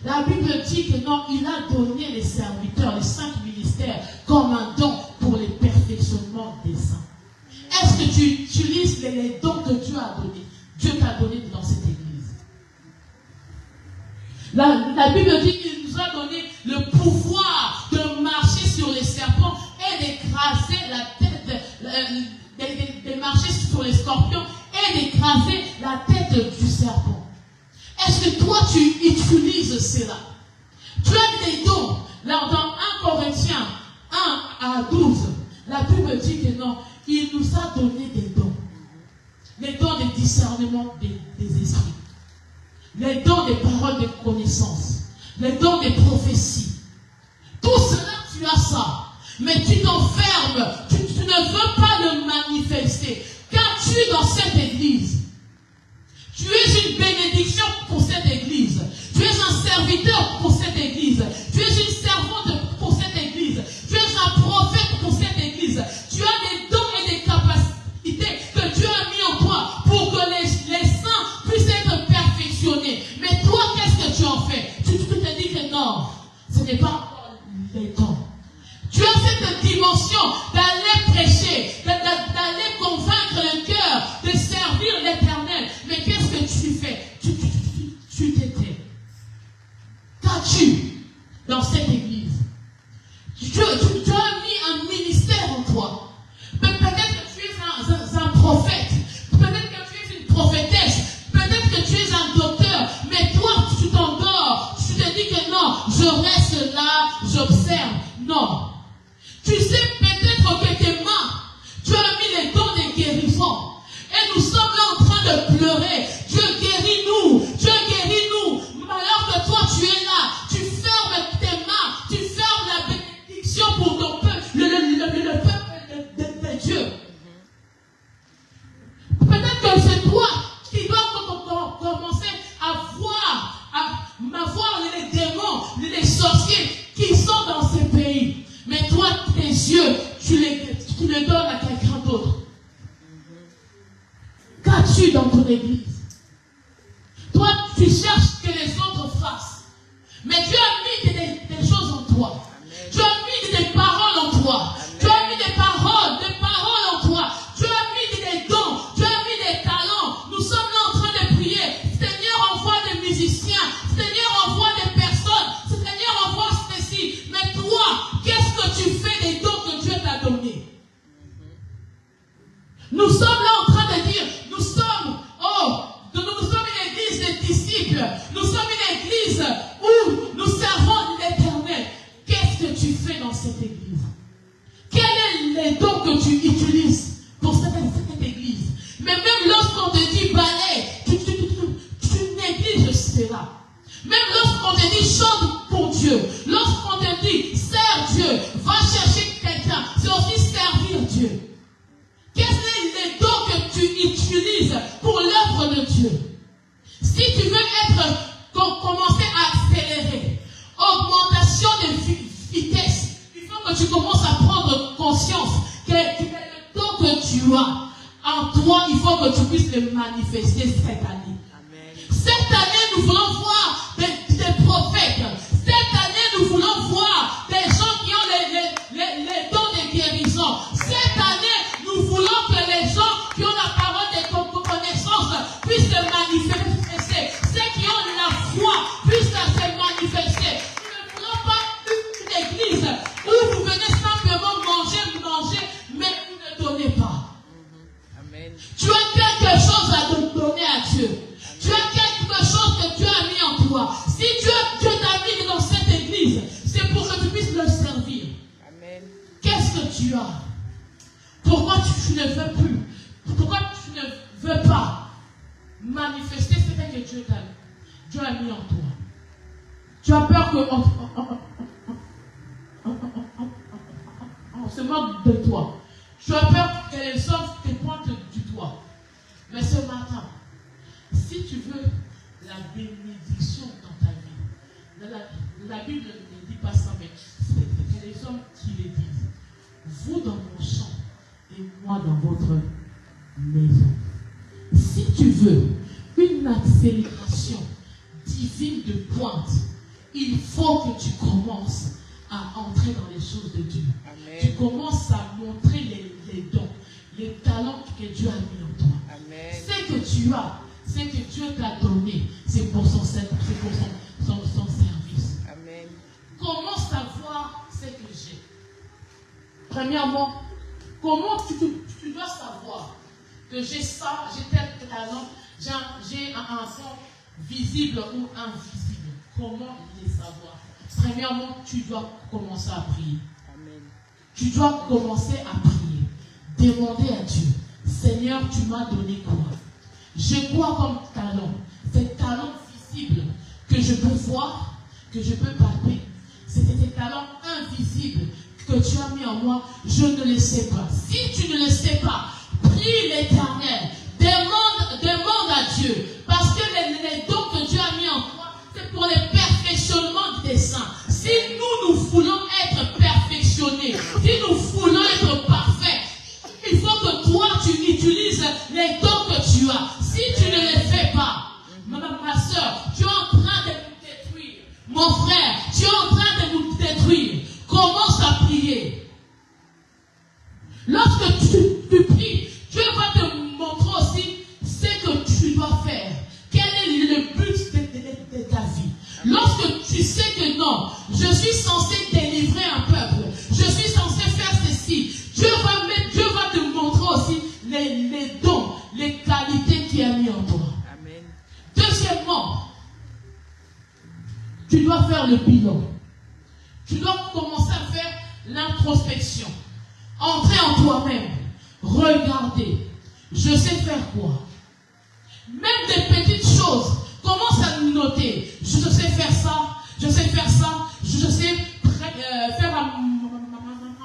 La Bible dit que non, il a donné les serviteurs, les 5 ministères, comme un don pour le perfectionnement des saints. Est-ce que tu utilises les dons que Dieu a donnés? Dieu t'a donné dans cette église. La Bible dit qu'il nous a donné le pouvoir de marcher sur les serpents et d'écraser la tête, de marcher sur les scorpions et d'écraser la tête du serpent. Est-ce que toi tu utilises cela? Tu as des dons. Là, dans 1 Corinthiens 1 à 12, la Bible dit que non, il nous a donné des dons. Les dons de discernement des esprits. Les dons des paroles de connaissance. Les dons des prophéties. Tout cela, tu as ça. Mais tu t'enfermes. Tu ne veux pas le manifester. Qu'as-tu dans cette église? Tu es une bénédiction pour cette église. Tu es un serviteur pour cette église. Tu es une servante pour cette église. Tu es un prophète pour cette église. Tu as des dons et des capacités que Dieu a mis en toi pour que les saints puissent être perfectionnés. Mais toi, qu'est-ce que tu en fais? Tu te dis que non, ce n'est pas encore les temps. Tu as cette dimension tu les donnes à quelqu'un d'autre. Qu'as-tu dans ton église? Toi, tu cherches que les autres fassent. Mais Dieu a mis des choses en toi. Amen. Tu as mis des paroles en toi. Amen. Tu as mis des paroles en toi. Tu as mis des dons. Tu as mis des talents. Nous sommes là en train de prier. Seigneur, envoie des musiciens. Seigneur, envoie des personnes. Seigneur, envoie ceci. Mais toi, qu'est-ce que tu fais des dons que Dieu t'a donnés? Nous sommes là en train de dire, nous sommes une église de disciples. Nous sommes une église où nous servons l'Éternel. Qu'est-ce que tu fais dans cette église? Quels sont les dons que tu utilises pour cette église? Mais même lorsqu'on te dit balai, tu négliges cela. Même lorsqu'on te dit chante pour Dieu, lorsqu'on te dit sers Dieu, va chercher quelqu'un, c'est aussi servir Dieu. Quels sont les dons que tu utilises pour l'œuvre de Dieu? Si tu veux commencer à accélérer, augmentation de vitesse, il faut que tu commences à prendre conscience que le don que tu as en toi, il faut que tu puisses le manifester cette année. Amen. Cette année, nous voulons voir des prophètes. Cette année, nous voulons voir des gens qui ont les dons de guérison. Cette année, nous voulons que les gens qui ont la parole de connaissance puissent se manifester. Ceux qui ont la foi puissent se manifester. Nous ne voulons pas une église où vous venez simplement manger, mais vous ne donnez pas. Amen. Tu as quelque chose à donner à Dieu. Amen. Tu as quelque chose que Dieu a mis en toi. Si Dieu t'a mis dans cette église, c'est pour que tu puisses le servir. Amen. Qu'est-ce que tu as? Pourquoi tu ne veux plus? Pourquoi tu ne veux pas manifester ce que Dieu a mis en toi? Tu as peur on se moque de toi. Tu as peur que les hommes te pointent du doigt. Mais ce matin, si tu veux la bénédiction dans ta vie, la Bible ne dit pas ça, mais c'est les hommes qui le disent. Vous dans vos champs et moi dans votre maison. Si tu veux une accélération divine de pointe, il faut que tu commences à entrer dans les choses de Dieu. Amen. Tu commences à montrer les dons, les talents que Dieu a mis en toi. Amen. Ce que tu as, ce que Dieu t'a donné, c'est pour son service. Amen. Comment savoir ce que j'ai? Premièrement, comment tu dois savoir que j'ai ça, j'ai tel talent, j'ai un don visible ou invisible? Comment les savoir? Premièrement, tu dois commencer à prier. Amen. Tu dois commencer à prier. Demander à Dieu, Seigneur, tu m'as donné quoi? J'ai quoi comme talent? Ces talents visibles que je peux voir, que je peux palper. C'est des talents invisibles que tu as mis en moi, je ne le sais pas. Si tu ne le sais pas, prie l'Éternel. Demande à Dieu. Parce que les dons que Dieu a mis en toi, c'est pour le perfectionnement des saints. Si nous voulons être perfectionnés, si nous voulons être parfaits, il faut que toi, tu utilises les dons que tu as. Si tu ne les fais pas, ma soeur, tu es en train de nous détruire. Mon frère, tu es en train de nous détruire. Commence à prier. Lorsque tu pries, Dieu va te montrer aussi ce que tu dois faire. Quel est le but de ta vie? Lorsque tu sais que non, je suis censé délivrer un peuple, je suis censé faire ceci, Dieu va te montrer aussi les dons, les qualités qu'il a mis en toi. Amen. Deuxièmement, tu dois faire le bilan. Tu dois commencer à faire l'introspection. Entrer en toi-même. Regarder. Je sais faire quoi? Même des petites choses. Commence à noter. Je sais faire ça. Je sais faire ça. Je sais faire à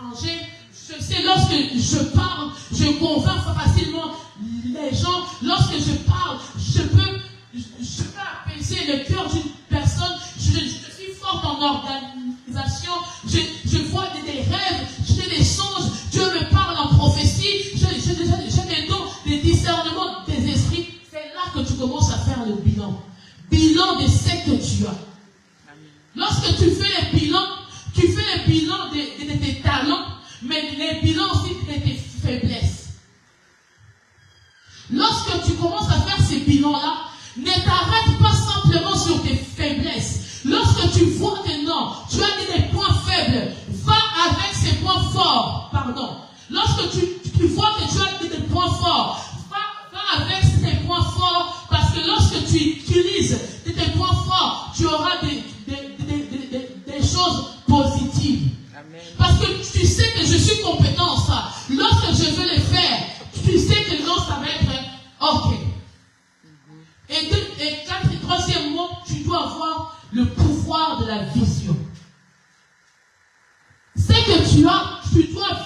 manger. Je sais lorsque je parle, je convainc facilement les gens. Lorsque je parle, je peux apaiser le cœur d'une personne. Je suis forte en organisation. Je vois des rêves, j'ai des songes. Dieu lorsque tu vois que tu as des points forts, va avec tes points forts, parce que lorsque tu utilises tes points forts, tu auras des choses positives. Amen. Parce que tu sais que je suis compétent en ça. Lorsque je veux les faire, tu sais que non, ça va être ok. Et troisièmement, tu dois avoir le pouvoir de la vision. C'est que tu dois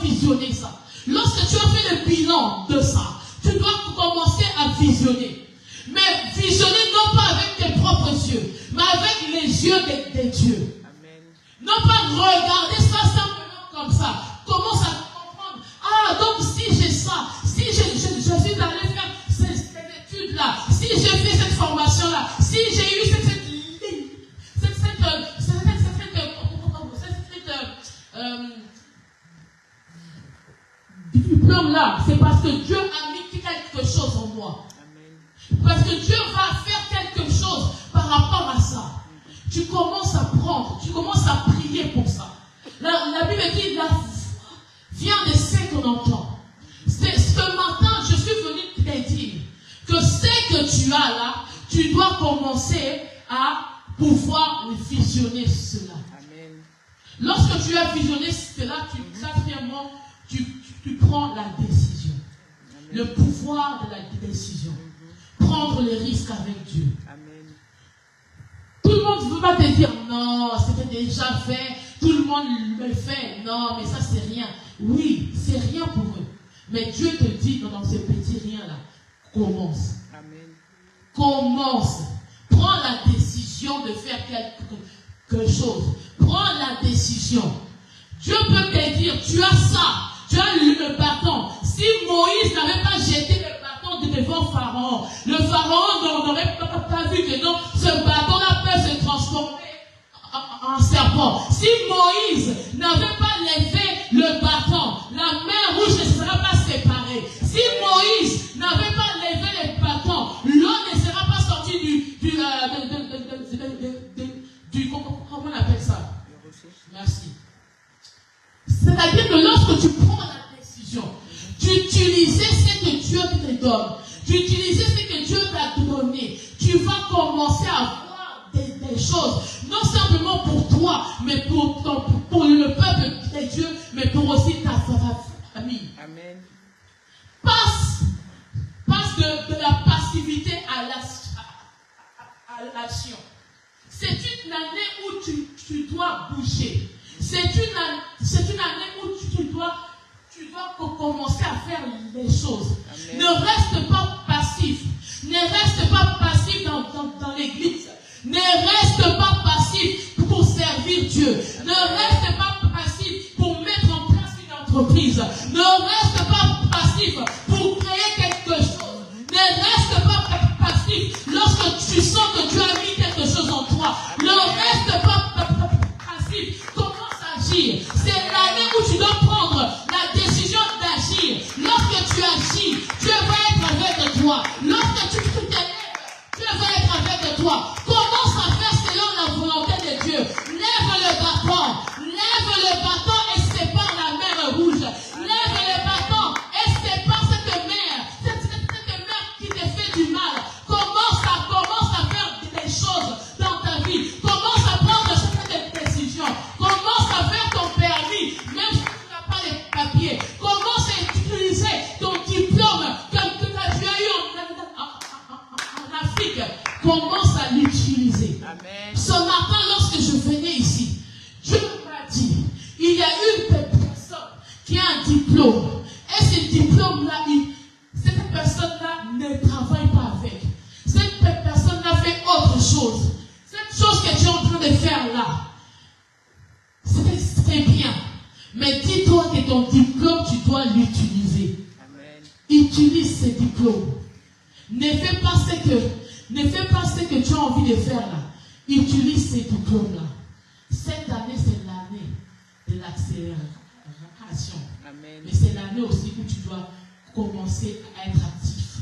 visionner ça. Lorsque tu as fait le bilan de ça, tu dois commencer à visionner. Mais visionner non pas avec tes propres yeux, mais avec les yeux des dieux. Amen. Non pas regarder ça simplement comme ça. Commence à comprendre. Ah, donc si j'ai ça, si je suis allé faire cette étude-là, si j'ai fait cette formation-là, si j'ai eu cette diplôme-là, c'est parce que Dieu a mis quelque chose en moi. Amen. Parce que Dieu va faire quelque chose par rapport à ça. Tu commences à prendre, tu commences à prier pour ça. La Bible dit, la foi vient de ce qu'on entend. Ce matin, je suis venu te dire que ce que tu as là, tu dois commencer à pouvoir visionner cela. Amen. Lorsque tu as visionné cela, quatrièmement, tu prends la décision. Amen. Le pouvoir de la décision. Prendre les risques avec Dieu. Amen. Tout le monde ne veut pas te dire non, c'était déjà fait, tout le monde le fait, non, mais ça c'est rien. Oui, c'est rien pour eux. Mais Dieu te dit dans ces petits riens-là, commence. Amen. Commence. Prends la décision de faire quelque chose. Prends la décision. Dieu peut te dire, tu as ça, tu as le bâton. Si Moïse n'avait pas jeté le bâton devant Pharaon, le Pharaon n'aurait pas vu que non, ce bâton-là peut se transformer en serpent. Si Moïse n'avait pas levé le bâton, la mer rouge ne sera pas séparée. Si Moïse n'avait pas levé le bâton, l'eau ne sera pas sortie du comment on appelle ça? Merci. C'est-à-dire que lorsque tu prends la décision d'utiliser ce que Dieu te donne, d'utiliser ce que Dieu t'a donné, tu vas commencer à voir des choses, non simplement pour toi, mais pour le peuple de Dieu, mais pour aussi ta famille. Amen. Passe de la passivité à l'action. C'est une année où tu dois bouger. C'est une année où tu dois commencer à faire les choses. Amen. Ne reste pas passif. Ne reste pas passif dans l'église. Ne reste pas passif pour servir Dieu. Ne reste pas passif pour mettre en place une entreprise. Ne reste pas passif pour créer quelque chose. Ne reste pas passif lorsque tu sens que Dieu a mis quelque chose en toi. Ne reste pas passif. Commence à agir. C'est l'année où tu dois prendre la décision d'agir. Lorsque tu agis, Dieu va être avec toi. Lorsque tu te lèves, Dieu va être avec toi. Commence à faire selon la volonté de Dieu. Lève le bâton et sépare la mer rouge. Lève le bâton et sépare cette mer qui te fait du mal. Commence à faire des choses dans ta vie. Commence à prendre cette décision. Commence à faire ton permis, même si tu n'as pas les papiers. Commence à utiliser ton diplôme que tu as eu en Afrique. Commence à l'utiliser. Amen. Ce matin, lorsque je venais ici, Dieu m'a dit, il y a une personne qui a un diplôme. Et ce diplôme-là, cette personne-là ne travaille pas avec. Cette personne-là fait autre chose. Cette chose que tu es en train de faire là, c'est bien. Mais dis-toi que ton diplôme, tu dois l'utiliser. Amen. Utilise ce diplôme. Ne fais pas ce que tu as envie de faire là. Utilise ces diplômes-là. Cette année, c'est l'année de l'accélération. Amen. Mais c'est l'année aussi où tu dois commencer à être actif.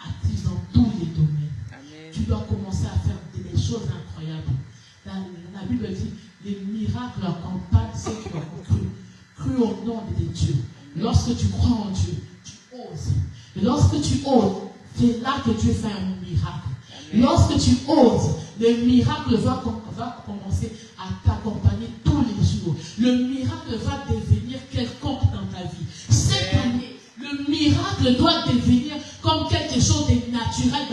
Actif dans tous les domaines. Amen. Tu dois commencer à faire des choses incroyables. La Bible dit, les miracles accompagnent ceux qui ont cru au nom de Dieu. Lorsque tu crois en Dieu, tu oses. Et lorsque tu oses, c'est là que Dieu fait un miracle. Lorsque tu oses, le miracle va commencer à t'accompagner tous les jours. Le miracle va devenir quelconque dans ta vie. Cette année, le miracle doit devenir comme quelque chose de naturel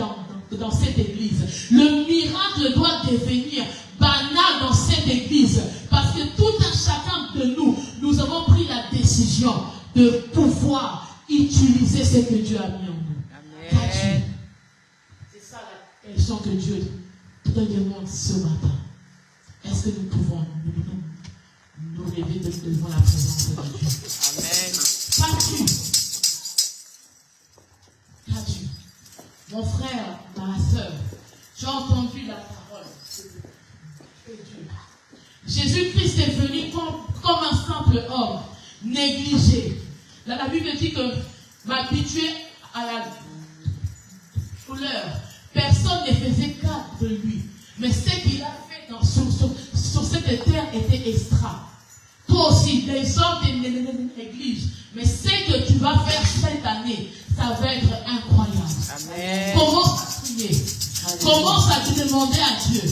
dans cette église. Le miracle doit devenir banal dans cette église. Parce que tout un chacun de nous, nous avons pris la décision de pouvoir utiliser ce que Dieu a mis en nous. Amen. C'est ça la question que Dieu te demande ce matin. Est-ce que nous pouvons nous lever devant la présence de Dieu? Amen. Qu'as-tu? Qu'as-tu? Mon frère, ma soeur, j'ai entendu la parole de Dieu. Jésus-Christ est venu comme un simple homme, négligé. Là, la Bible dit que m'habituer à la douleur, personne ne faisait cas de lui. Mais ce qu'il a fait sur cette terre était extra. Toi aussi, les hommes te négligent. Mais ce que tu vas faire cette année, ça va être incroyable. Amen. Commence à prier. Commence à te demander à Dieu.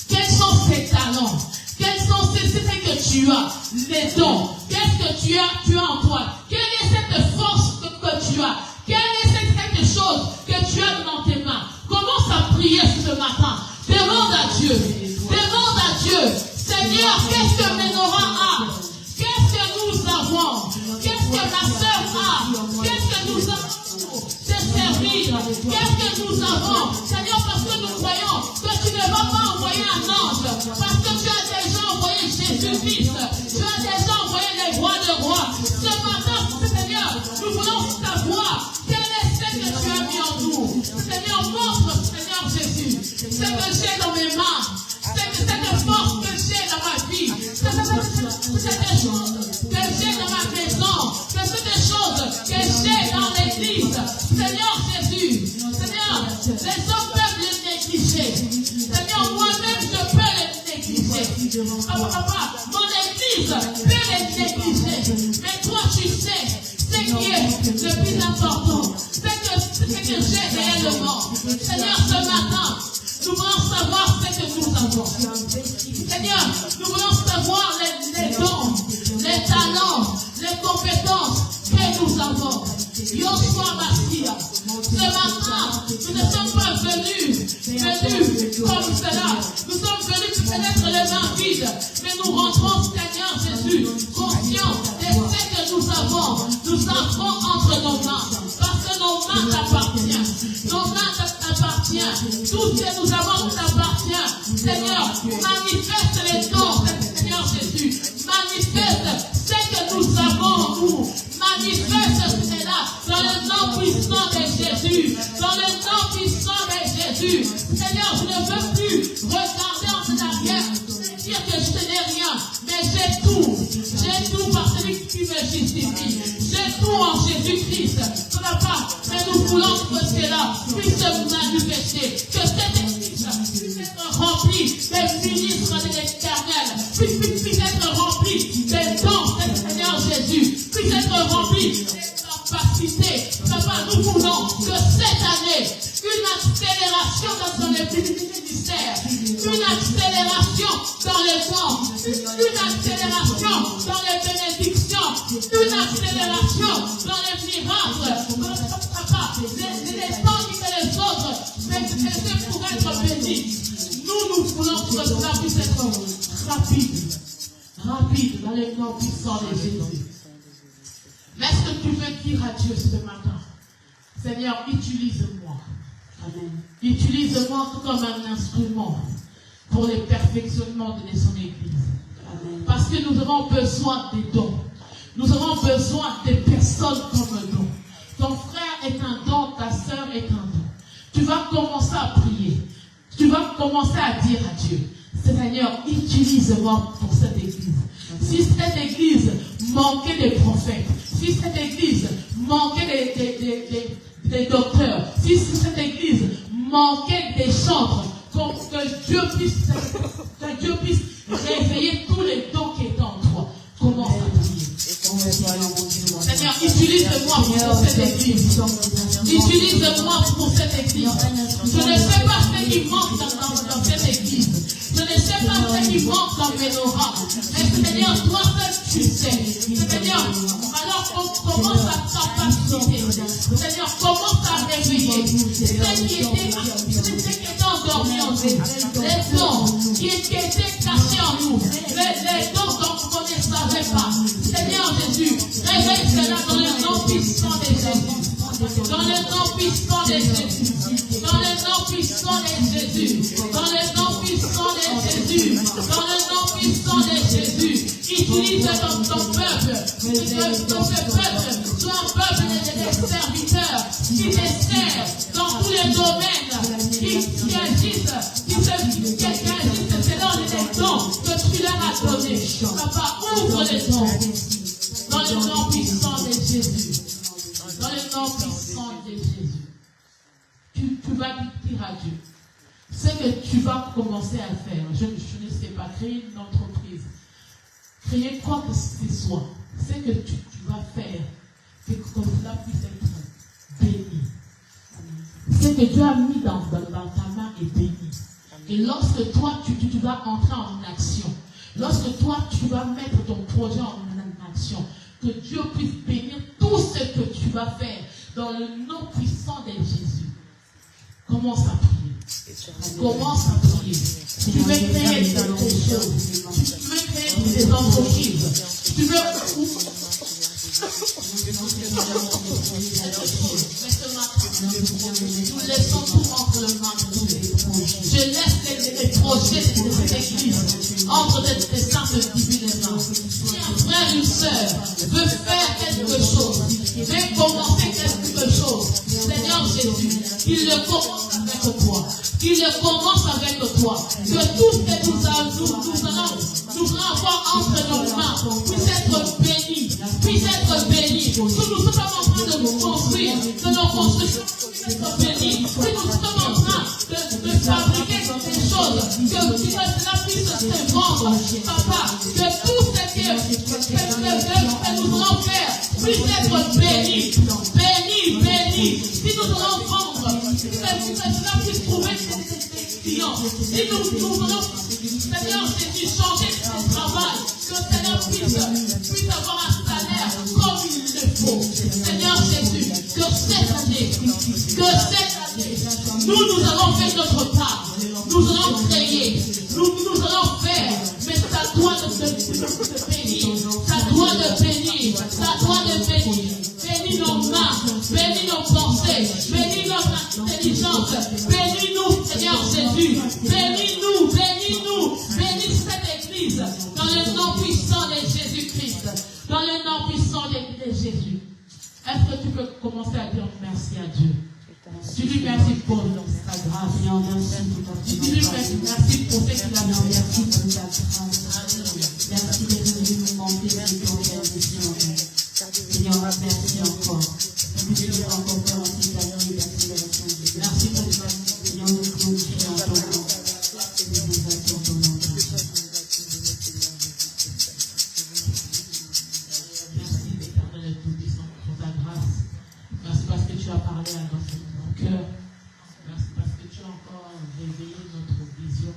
Quels sont tes talents? Quels sont ce que tu as? Les dons. Qu'est-ce que tu as en toi? Quelle est cette force que tu as? Quelle est cette chose que tu as dans tes mains? Commence à prier ce matin. Demande à Dieu. Demande à Dieu. Seigneur, qu'est-ce que Ménora a? Qu'est-ce que nous avons? Qu'est-ce que ma sœur a? Qu'est-ce que nous avons de servir? Qu'est-ce que nous avons? Seigneur, parce que nous croyons que tu ne vas pas envoyer un ange. Parce que tu as déjà envoyé Jésus-Christ. Tu as déjà envoyé les rois de rois. Ce matin, Seigneur, nous voulons savoir quel est ce que tu as mis en nous. Seigneur, montre, Seigneur Jésus, ce que j'ai dans mes mains. Cette force que j'ai dans ma vie. Cette chose que j'ai dans ma maison. Cette chose que j'ai dans l'église. Seigneur Jésus, Seigneur, les hommes peuvent les négliger. Seigneur, moi-même, je peux les négliger. Papa, mon église peut les négliger. Mais toi, tu sais ce qui est le plus important. Ce que j'ai réellement. Seigneur, ce matin, nous voulons savoir ce que nous avons. Seigneur, nous voulons savoir les dons, les talents, les compétences que nous avons. Yoshua Massia, ce matin, nous ne sommes pas venus comme cela. Nous sommes venus peut-être les mains vides, mais nous rentrons, Seigneur Jésus, conscients de ce que nous avons. Nous avons entre nos mains, parce que nos mains t'appartiennent. Nos mains t'appartiennent. Tout ce que nous avons t'appartient. Seigneur, manifeste les dons, Seigneur Jésus. Manifeste ce que nous avons, nous. Manifeste cela dans le nom puissant de Jésus. Dans le nom puissant de Jésus. Seigneur, je ne veux plus regarder en arrière et dire que je n'ai rien. Mais j'ai tout. J'ai tout par celui qui me justifie. J'ai tout en Jésus-Christ. Papa, mais nous voulons que cela puisse se manifester. Que cette église puisse être remplie des ministres de l'Éternel. Puisse être remplie des dons, Seigneur Jésus. Puisse être remplie des capacités. Papa, nous voulons que cette année, une accélération dans son ministère, une accélération dans les dons, une accélération dans les bénédictions, une accélération dans les miracles. Papa, les temps qui fait les autres, mais c'est pour être bénis. Nous voulons que cela puisse être rapide dans les noms puissants de Jésus. Mais est-ce que tu veux dire à Dieu ce matin? Seigneur, utilise-moi. Amen. Utilise-moi comme un instrument pour le perfectionnement de son Église. Amen. Parce que nous avons besoin des dons. Nous avons besoin des personnes comme nous. Ton frère est un don, ta sœur est un don. Tu vas commencer à prier. Tu vas commencer à dire à Dieu, Seigneur, utilise-moi pour cette Église. Si cette Église manquait des prophètes, si cette Église manquait des docteurs, si cette Église manquait des chantres, que Dieu puisse réveiller tous les dons qui étaient en toi. Commence à prier. Seigneur, Utilise-moi pour cette église. Utilise-moi pour cette église. Je ne sais pas ce qui manque dans cette église. Je ne sais pas ce qui manque dans Menorah. Mais Seigneur, toi seul tu sais. Seigneur, alors commence à capaciter. Seigneur, commence à réveiller. Ceux qui étaient endormis en nous. Les dons qui étaient cachés en nous. Les dons qu'on ne savait pas. Seigneur Jésus, réveille cela dans le nom puissant de Jésus. Dans le nom puissant de Jésus. Dans le nom puissant de Jésus. Dans le nom puissant de Jésus. Dans le nom puissant de Jésus. Utilise ton peuple. Que ce peuple soit un peuple de serviteurs qui te servent dans tous les domaines, qui agissent selon les dons que tu leur as donnés. Papa, ouvre les dons. Dans le nom puissant de Jésus. Dans le nom puissant de Jésus. Tu vas dire à Dieu. Ce que tu vas commencer à faire, je ne sais pas, créer une entreprise, créer quoi que ce soit, ce que tu vas faire, que cela puisse être béni. Ce que Dieu a mis dans ta main est béni. Et lorsque toi, tu vas entrer en action, lorsque toi, tu vas mettre ton projet en action, que Dieu puisse bénir tout ce que tu vas faire dans le nom puissant de Jésus. Commence à prier. Commence à prier. Tu veux créer des choses. Tu veux créer des entreprises. Tu veux... Nous laissons tout entre les mains de Dieu. Je laisse les projets de cette église entre les saintes divinement. Si un frère ou une sœur veut faire quelque chose, veut commencer quelque chose, Seigneur Jésus, qu'il le commence avec toi. Qu'il le commence avec toi. Que tout ce que nous allons avoir entre nos mains puisse être béni. Puisse être béni. Si nous sommes en train de nous construire, que nos constructions puissent être bénies. Si nous sommes en train de fabriquer des choses, que cela puisse se vendre. Papa, que tout ce que nous allons faire puisse être béni. Béni, béni. Si nous allons vendre, que cela puisse trouver des clients. Si nous allons, Seigneur Jésus, changer de travail, que Seigneur puisse avoir un salaire comme il le faut. Seigneur Jésus, que cette année, nous allons faire notre part. Nous allons créer, nous allons faire, mais ça doit de bénir, ça doit de bénir, ça doit de bénir. Bénis nos mains, bénis nos pensées, bénis notre intelligence, bénis-nous, Seigneur Jésus, bénis-nous, bénis-nous, bénis cette église, dans le nom puissant de Jésus-Christ, dans le nom puissant de Jésus. Est-ce que tu peux commencer à dire merci à Dieu? Tu lui merci pour sa grâce. Tu lui merci pour ce qu'il a fait. Merci pour ta grâce. Merci d'être venu nous montrer de ton permission. Seigneur, merci encore. Merci encore pour cette année d'accélération. Merci pour ça. Seigneur, nous glorifions en ton nom. Nous exaltons ton nom. Merci d'Éternel Tout-Puissant pour ta grâce. Merci parce que tu as parlé à notre cœur. Merci parce que tu as encore réveillé notre vision.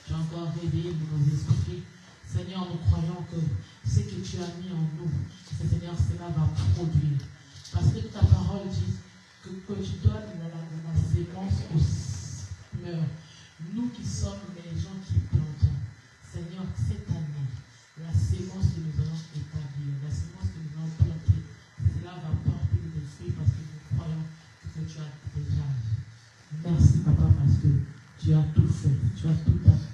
Tu as encore réveillé nos esprits. Seigneur, nous croyons que ce que tu as mis en nous, Seigneur, cela va produire. Parce que ta parole dit que tu donnes la sémence aux semeurs. Nous qui sommes les gens qui plantons. Seigneur, cette année, la sémence que nous allons établir, la sémence que nous allons planter, cela va porter des fruits parce que nous croyons que tu as déjà agi. Merci, Papa, parce que tu as tout fait. Tu as tout fait.